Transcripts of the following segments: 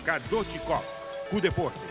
Kadochikov, com deporte.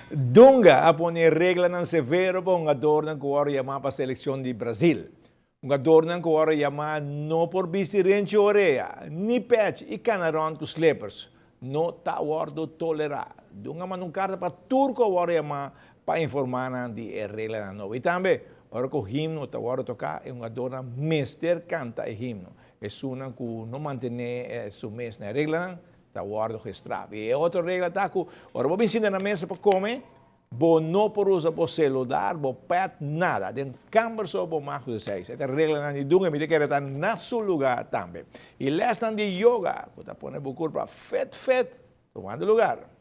Dunga a poner regla ng severo po ang ador ng kuwaro yama pa seleksyon di Brazil. Ang ador ng kuwaro yama no por bisi renci orea, ni patch i canaron ku slippers. No tawardo tolera. Dunga manung karta pa turco waro yama pa informana di regla na no. Itambe, ora ko himno tawardo toka e un ador na mister canta e himno. E sunan ku no mantene su mes na regla nang tawardo registrado. E outra regra tá que, ora, vou ensinar na mesa para comer, vou não por usar o celular, vou pet nada, den câmera só vou mais de seis. Esta regra não de dunga, me tem que estar na seu lugar também. E lestan de yoga, que tá pondo o corpo para fet, tomando lugar.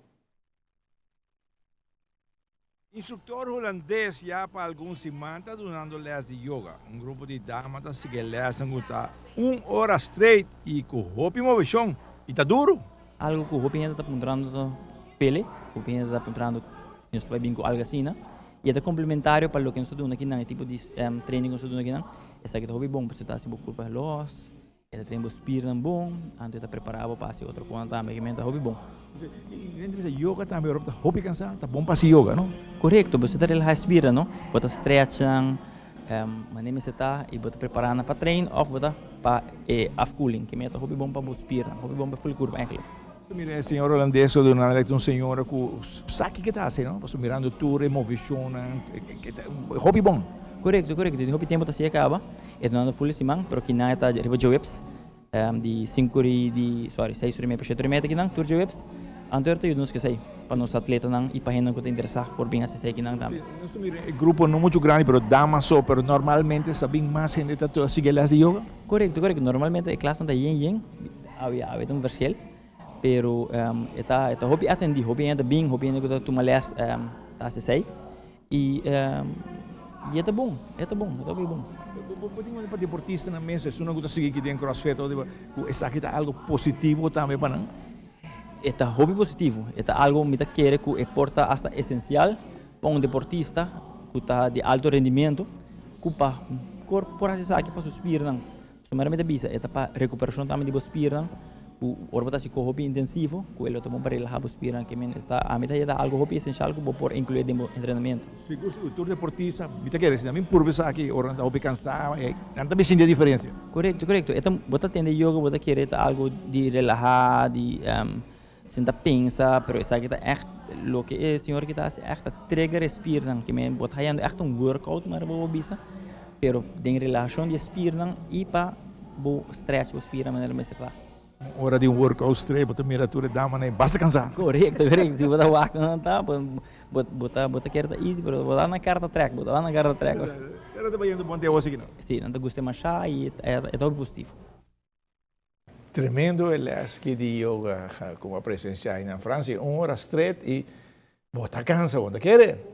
Instrutor holandês já para alguns semanas dando les de yoga. Um grupo de damas que sigue lesam guta 1 hora straight e com roupa e movição. E tá duro. Algo que o Hopi está apontando pele, o Hopi está apontando se nós vai bem com algo assim, né? E é complementário para o que nós estamos aqui, né? Tipo de training que nós estamos aqui, né? Essa aqui é Hopi bom, para você estar se bocur para los, esse treino spir não bom, antes está preparado para se outra coisa também, que é Hopi bom. E yoga também, Europa tá Hopi cansado, tá bom para se yoga, não? Correto, você está relaxado spira, não? Bota stretching, maneira você está e bota preparando para treino, ou bota para afcooling, que é Hopi bom para spir, Hopi bom para full curva, eigenlijk. Mire, senhor holandês, ou não é um senhor que sabe o que está assim, não? Passou mirando tudo, movição, hobby bom. Correto, correto. O hobby tempo está se acaba. É não full simang, pero kina está riba de webs, de 5 de, sorry, 6 meia para 7 meia aqui não, tour de webs. Anterior to nos que sei, para nos atletas não e para gente que está interessado por bem assim aqui não também. Nós mire, grupo não muito grande, pero damas só, pero normalmente sabem mais gente está sigue las de yoga. Correto, correto. Normalmente a classe está yen, havia um versel. Pero esta hobby atendi, hobby ainda bem, hobby ainda que tu malhas tá se sei e é bom, é bom. Podemos para deportista na mesa, se não gosta seguir que tem CrossFit ou essa aqui tá algo positivo também para não. Esta hobby positivo, esta algo que quer que é porta hasta essencial para deportista que está de alto rendimento, que para corporar essa aqui para suspirar não. Somente bisa, esta para recuperação também de suspirar. O orbita se hobby intensivo, que ele toma para relaxar os piran que está a mitad ya algo hobby essencial que por incluir no treinamento. Se o tour deportista, vita quer dizer, também por pensar aqui, ora hobby cansado, não também sente a diferença. Correto, correto. Então, bota tende yoga, bota querer algo de relaxar, de senta pensa, pero essa aqui tá echt, lo que é senhor que está echt trigger respiran, que me bota hayando echt workout, mas vou bisa, pero den relaxação de respiran e pa bo stretch o respiran maneira mais clara. Hora de workout straight, bota miratura dama nem basta cansar. Correto, correto. Se bota walk tá, bota querta easy, pero bota na carta track, bota lá na carta track. Era de banho do bom tempo aqui não. Sim, não te gusta mais chá e é todo positivo. Tremendo el que de yoga como a presenciar na França, 1 hora straight e bota cansa, bota querer.